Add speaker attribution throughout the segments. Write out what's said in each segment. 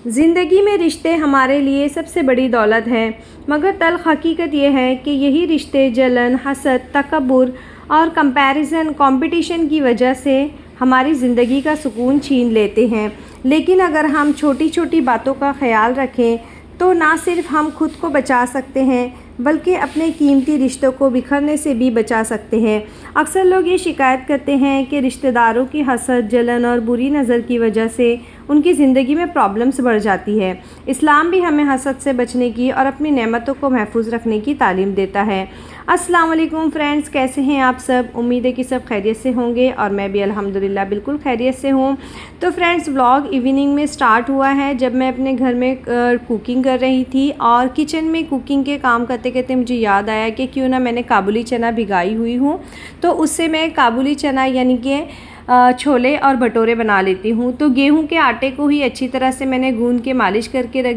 Speaker 1: ज़िंदगी में रिश्ते हमारे लिए सबसे बड़ी दौलत है, मगर तल्ख़ हकीकत यह है कि यही रिश्ते जलन, हसद, तकब्बुर और कंपटीशन की वजह से हमारी ज़िंदगी का सुकून छीन लेते हैं। लेकिन अगर हम छोटी छोटी बातों का ख्याल रखें तो ना सिर्फ़ हम खुद को बचा सकते हैं बल्कि अपने कीमती रिश्तों को बिखरने से भी बचा सकते हैं। अक्सर लोग ये शिकायत करते हैं कि रिश्तेदारों की हसद, जलन और बुरी नज़र की वजह से उनकी ज़िंदगी में प्रॉब्लम्स बढ़ जाती है। इस्लाम भी हमें हसद से बचने की और अपनी नेमतों को महफूज रखने की तालीम देता है। अस्सलाम वालेकुम फ्रेंड्स, कैसे हैं आप सब? उम्मीद है कि सब खैरियत से होंगे और मैं भी अल्हम्दुलिल्लाह बिल्कुल खैरियत से हूँ। तो फ्रेंड्स, व्लॉग इवनिंग में स्टार्ट हुआ है जब मैं अपने घर में कुकिंग कर रही थी और किचन में कुकिंग के काम करते करते मुझे याद आया कि क्यों ना मैंने काबुली चना भिगाई हुई हूँ, तो उससे मैं काबुली चना यानी कि छोले और भटूरे बना लेती हूँ। तो गेहूं के आटे को ही अच्छी तरह से मैंने गूंद के मालिश करके रख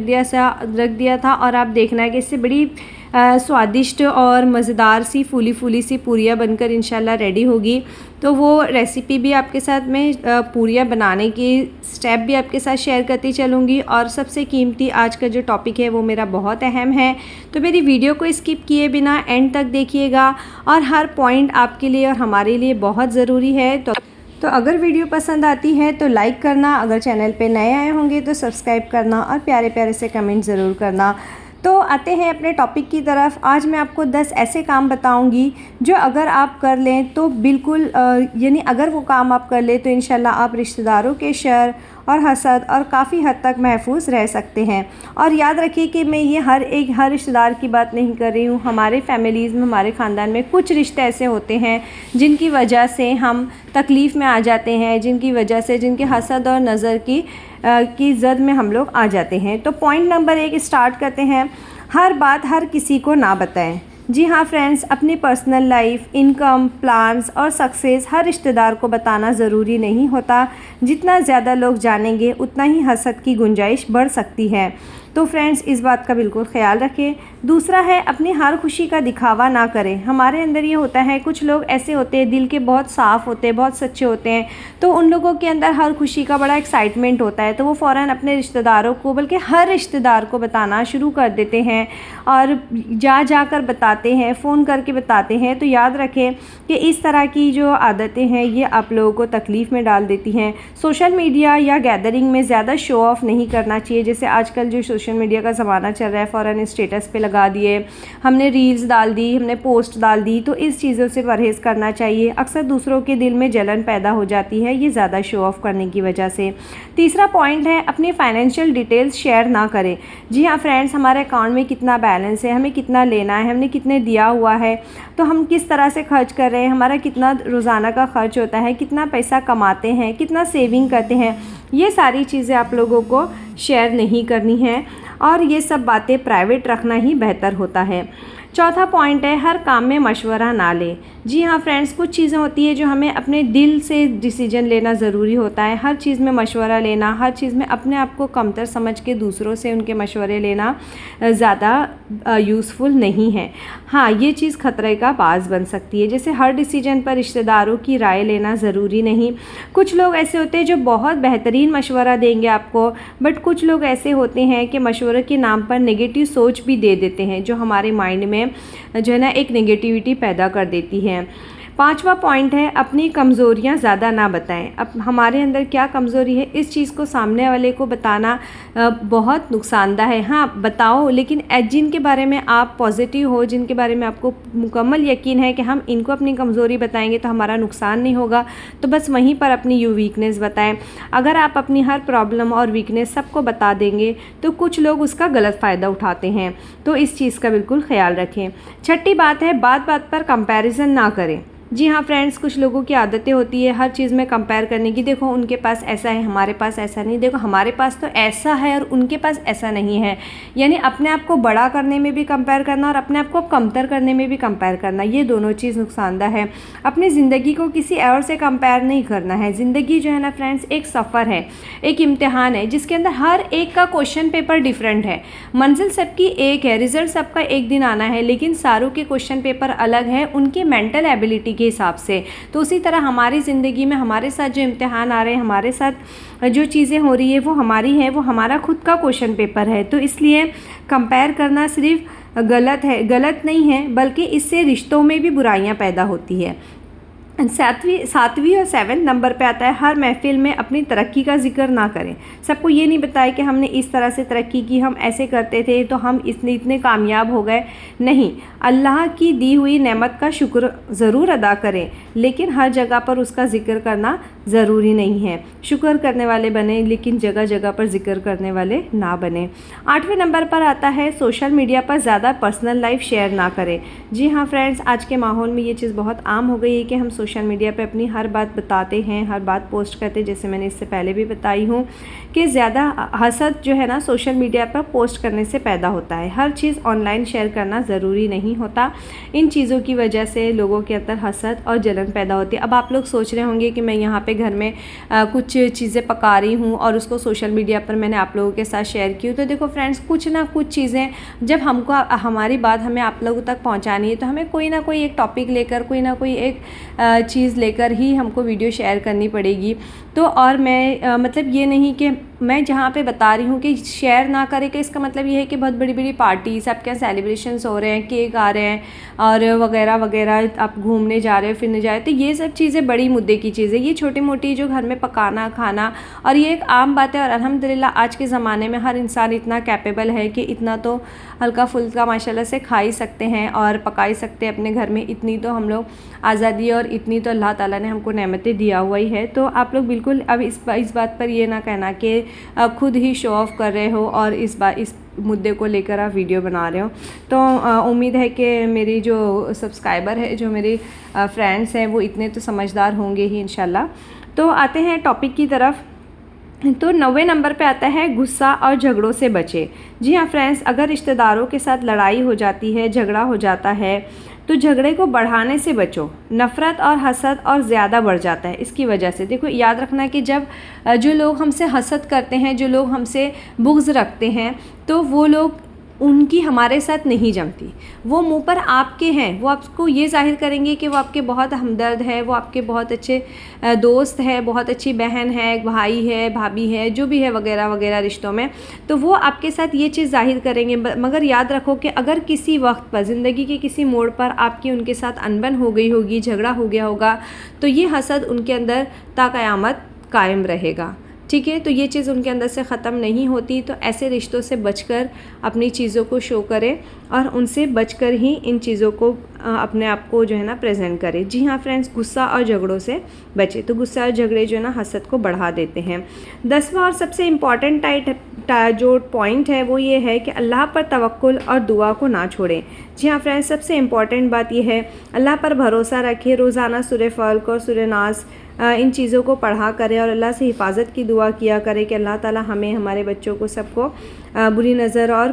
Speaker 1: दिया था और आप देखना है कि इससे बड़ी स्वादिष्ट और मज़ेदार सी फूली फूली सी पूरियाँ बनकर इंशाल्लाह रेडी होगी। तो वो रेसिपी भी आपके साथ मैं पूरियाँ बनाने की स्टेप भी आपके साथ शेयर करती चलूँगी। और सबसे कीमती आज का जो टॉपिक है वो मेरा बहुत अहम है, तो मेरी वीडियो को स्किप किए बिना एंड तक देखिएगा और हर पॉइंट आपके लिए और हमारे लिए बहुत ज़रूरी है। तो अगर वीडियो पसंद आती है तो लाइक करना, अगर चैनल पे नए आए होंगे तो सब्सक्राइब करना और प्यारे प्यारे से कमेंट ज़रूर करना। तो आते हैं अपने टॉपिक की तरफ। आज मैं आपको 10 ऐसे काम बताऊंगी जो अगर आप कर लें तो बिल्कुल यानी अगर वो काम आप कर लें तो इंशाल्लाह आप रिश्तेदारों के शर और हसद और काफ़ी हद तक महफूज रह सकते हैं। और याद रखिए कि मैं ये हर रिश्तेदार की बात नहीं कर रही हूँ। हमारे फैमिलीज़ में, हमारे ख़ानदान में कुछ रिश्ते ऐसे होते हैं जिनकी वजह से हम तकलीफ़ में आ जाते हैं, जिनकी वजह से जिनके हसद और नज़र की ज़द में हम लोग आ जाते हैं। तो पॉइंट नंबर 1 स्टार्ट करते हैं। हर बात हर किसी को ना बताएं। जी हाँ फ्रेंड्स, अपनी पर्सनल लाइफ, इनकम, प्लान्स और सक्सेस हर रिश्तेदार को बताना ज़रूरी नहीं होता। जितना ज़्यादा लोग जानेंगे उतना ही हसद की गुंजाइश बढ़ सकती है। तो फ्रेंड्स, इस बात का बिल्कुल ख्याल रखें। दूसरा है, अपनी हर खुशी का दिखावा ना करें। हमारे अंदर ये होता है, कुछ लोग ऐसे होते हैं दिल के बहुत साफ़ होते हैं, बहुत सच्चे होते हैं, तो उन लोगों के अंदर हर खुशी का बड़ा एक्साइटमेंट होता है, तो वो फ़ौरन अपने रिश्तेदारों को, बल्कि हर रिश्तेदार को बताना शुरू कर देते हैं और जाकर बताते हैं, फ़ोन करके बताते हैं। तो याद रखें कि इस तरह की जो आदतें हैं ये आप लोगों को तकलीफ़ में डाल देती हैं। सोशल मीडिया या गैदरिंग में ज़्यादा शो ऑफ़ नहीं करना चाहिए। जैसे आजकल जो सोशल मीडिया का ज़माना चल रहा है, फ़ौरन स्टेटस पे लगा दिए, हमने रील्स डाल दी, हमने पोस्ट डाल दी, तो इस चीज़ों से परहेज़ करना चाहिए। अक्सर दूसरों के दिल में जलन पैदा हो जाती है ये ज़्यादा शो ऑफ़ करने की वजह से। तीसरा पॉइंट है, अपनी फाइनेंशियल डिटेल्स शेयर ना करें। जी हाँ फ्रेंड्स, हमारे अकाउंट में कितना बैलेंस है, हमें कितना लेना है, हमने कितने दिया हुआ है, तो हम किस तरह से खर्च कर रहे हैं, हमारा कितना रोज़ाना का खर्च होता है, कितना पैसा कमाते हैं, कितना सेविंग करते हैं, ये सारी चीज़ें आप लोगों को शेयर नहीं करनी है और ये सब बातें प्राइवेट रखना ही बेहतर होता है। चौथा पॉइंट है, हर काम में मशवरा ना लें। जी हाँ फ्रेंड्स, कुछ चीज़ें होती है जो हमें अपने दिल से डिसीजन लेना ज़रूरी होता है। हर चीज़ में मशवरा लेना, हर चीज़ में अपने आप को कमतर समझ के दूसरों से उनके मशवरे लेना ज़्यादा यूज़फुल नहीं है। हाँ, ये चीज़ ख़तरे का बाज़ बन सकती है। जैसे हर डिसीजन पर रिश्तेदारों की राय लेना ज़रूरी नहीं। कुछ लोग ऐसे होते हैं जो बहुत बेहतरीन मशवरा देंगे आपको, बट कुछ लोग ऐसे होते हैं कि मशवरे के नाम पर नेगेटिव सोच भी दे देते हैं, जो हमारे माइंड में जो है ना एक नेगेटिविटी पैदा कर देती है। पांचवा पॉइंट है, अपनी कमज़ोरियां ज़्यादा ना बताएं। अब हमारे अंदर क्या कमज़ोरी है इस चीज़ को सामने वाले को बताना बहुत नुकसानदा है। हाँ बताओ, लेकिन जिनके बारे में आप पॉजिटिव हो, जिनके बारे में आपको मुकम्मल यकीन है कि हम इनको अपनी कमज़ोरी बताएंगे तो हमारा नुकसान नहीं होगा, तो बस वहीं पर अपनी वीकनेस बताएं। अगर आप अपनी हर प्रॉब्लम और वीकनेस सबको बता देंगे तो कुछ लोग उसका गलत फ़ायदा उठाते हैं, तो इस चीज़ का बिल्कुल ख्याल रखें। छठी बात है, बात बात पर कंपैरिजन ना करें। जी हाँ फ्रेंड्स, कुछ लोगों की आदतें होती है हर चीज़ में कंपेयर करने की। देखो उनके पास ऐसा है, हमारे पास ऐसा नहीं, देखो हमारे पास तो ऐसा है और उनके पास ऐसा नहीं है, यानी अपने आप को बड़ा करने में भी कंपेयर करना और अपने आप को कमतर करने में भी कंपेयर करना, ये दोनों चीज़ नुकसानदा है। अपनी ज़िंदगी को किसी और से कंपेयर नहीं करना है। ज़िंदगी जो है ना फ्रेंड्स एक सफ़र है, एक इम्तिहान है जिसके अंदर हर एक का क्वेश्चन पेपर डिफरेंट है। मंजिल सबकी एक है, रिज़ल्ट सबका एक दिन आना है, लेकिन सारों के क्वेश्चन पेपर अलग है उनकी मेंटल एबिलिटी के हिसाब से। तो उसी तरह हमारी ज़िंदगी में हमारे साथ जो इम्तिहान आ रहे हैं, हमारे साथ जो चीज़ें हो रही है वो हमारी हैं, वो हमारा खुद का क्वेश्चन पेपर है। तो इसलिए कंपेयर करना सिर्फ गलत नहीं है, बल्कि इससे रिश्तों में भी बुराइयां पैदा होती है। सातवीं और 7वें नंबर पे आता है, हर महफिल में अपनी तरक्की का जिक्र ना करें। सबको ये नहीं बताए कि हमने इस तरह से तरक्की की, हम ऐसे करते थे तो हम इतने कामयाब हो गए। नहीं, अल्लाह की दी हुई नेमत का शुक्र ज़रूर अदा करें, लेकिन हर जगह पर उसका जिक्र करना ज़रूरी नहीं है। शुक्र करने वाले बने, लेकिन जगह जगह पर जिक्र करने वाले ना बने। 8वें नंबर पर आता है, सोशल मीडिया पर ज़्यादा पर्सनल लाइफ शेयर ना करें। जी हाँ फ्रेंड्स, आज के माहौल में ये चीज़ बहुत आम हो गई है कि हम सोशल मीडिया पे अपनी हर बात बताते हैं, हर बात पोस्ट करते हैं। जैसे मैंने इससे पहले भी बताई हूँ कि ज़्यादा हसद जो है ना सोशल मीडिया पर पोस्ट करने से पैदा होता है। हर चीज़ ऑनलाइन शेयर करना ज़रूरी नहीं होता। इन चीज़ों की वजह से लोगों के अंदर हसद और जलन पैदा होती है। अब आप लोग सोच रहे होंगे कि मैं यहाँ पे घर में कुछ चीज़ें पका रही हूँ और उसको सोशल मीडिया पर मैंने आप लोगों के साथ शेयर की हूँ। तो देखो फ्रेंड्स, कुछ ना कुछ चीज़ें जब हमको हमारी बात हमें आप लोगों तक पहुँचानी है, तो हमें कोई ना कोई एक टॉपिक लेकर, कोई ना कोई एक चीज़ लेकर ही हमको वीडियो शेयर करनी पड़ेगी। तो और मैं मतलब ये नहीं कि मैं जहाँ पे बता रही हूँ कि शेयर ना करें, कि इसका मतलब ये है कि बहुत बड़ी बड़ी पार्टी, सबके यहाँ सेलिब्रेशंस हो रहे हैं, केक आ रहे हैं और वगैरह वगैरह, आप घूमने जा रहे हो, फिरने जा रहे हो, तो ये सब चीज़ें बड़ी मुद्दे की चीज़ें। ये छोटी मोटी जो घर में पकाना खाना, और ये एक आम बात है। और अल्हम्दुलिल्लाह आज के ज़माने में हर इंसान इतना कैपेबल है कि इतना तो हल्का फुल्का माशाल्लाह से खा ही सकते हैं और पका ही सकते हैं अपने घर में। इतनी तो हम लोग आज़ादी और इतनी तो अल्लाह ताला ने हमको नेमतें दिया हुआ ही है। तो आप लोग बिल्कुल अब इस बात पर ये ना कहना कि खुद ही शो ऑफ कर रहे हो और इस मुद्दे को लेकर आप वीडियो बना रहे हो। तो उम्मीद है कि मेरी जो सब्सक्राइबर है, जो मेरी फ्रेंड्स हैं, वो इतने तो समझदार होंगे ही इंशाल्लाह। तो आते हैं टॉपिक की तरफ। तो 9वें नंबर पे आता है, गुस्सा और झगड़ों से बचे। जी हाँ फ्रेंड्स, अगर रिश्तेदारों के साथ लड़ाई हो जाती है, झगड़ा हो जाता है, तो झगड़े को बढ़ाने से बचो। नफ़रत और हसद और ज़्यादा बढ़ जाता है इसकी वजह से। देखो, याद रखना कि जब जो लोग हमसे हसद करते हैं, जो लोग हमसे बुग़्ज़ रखते हैं, तो वो लोग, उनकी हमारे साथ नहीं जमती। वो मुंह पर आपके हैं, वो आपको ये ज़ाहिर करेंगे कि वो आपके बहुत हमदर्द है, वो आपके बहुत अच्छे दोस्त है, बहुत अच्छी बहन है, भाई है, भाभी है, जो भी है वगैरह वगैरह रिश्तों में, तो वो आपके साथ ये चीज़ ज़ाहिर करेंगे। मगर याद रखो कि अगर किसी वक्त पर, ज़िंदगी के किसी मोड़ पर आपकी उनके साथ अनबन हो गई होगी, झगड़ा हो गया होगा, तो ये हसद उनके अंदर ता क़यामत कायम रहेगा। ठीक है, तो ये चीज़ उनके अंदर से ख़त्म नहीं होती। तो ऐसे रिश्तों से बचकर अपनी चीज़ों को शो करें और उनसे बचकर ही इन चीज़ों को अपने आप को जो है ना प्रेजेंट करें। जी हाँ फ्रेंड्स, गुस्सा और झगड़ों से बचें। तो गुस्सा और झगड़े जो है ना हसद को बढ़ा देते हैं। 10वां और सबसे इम्पॉर्टेंट जो पॉइंट है वो ये है कि अल्लाह पर तवक्कुल और दुआ को ना छोड़ें। जी हाँ फ्रेंड्स, सबसे इम्पॉर्टेंट बात यह है, अल्लाह पर भरोसा रखें। रोज़ाना सूरह फल्क और सूरह नास इन चीज़ों को पढ़ा करें और अल्लाह से हिफाजत की दुआ किया करें कि अल्लाह ताला हमें, हमारे बच्चों को, सबको बुरी नज़र और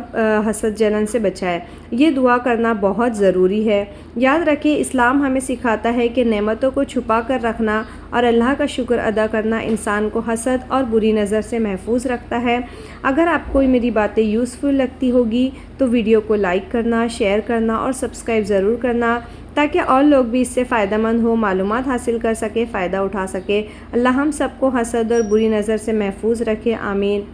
Speaker 1: हसद जलन से बचाए। ये दुआ करना बहुत ज़रूरी है। याद रखें, इस्लाम हमें सिखाता है कि नेमतों को छुपा कर रखना और अल्लाह का शुक्र अदा करना इंसान को हसद और बुरी नज़र से महफूज रखता है। अगर आपको मेरी बातें यूज़फुल लगती होगी तो वीडियो को लाइक करना, शेयर करना और सब्सक्राइब ज़रूर करना, ताकि और लोग भी इससे फ़ायदेमंद हो, मालूमात हासिल कर सके, फ़ायदा उठा सके। अल्लाह हम सबको हसद और बुरी नज़र से महफूज रखे। आमीन।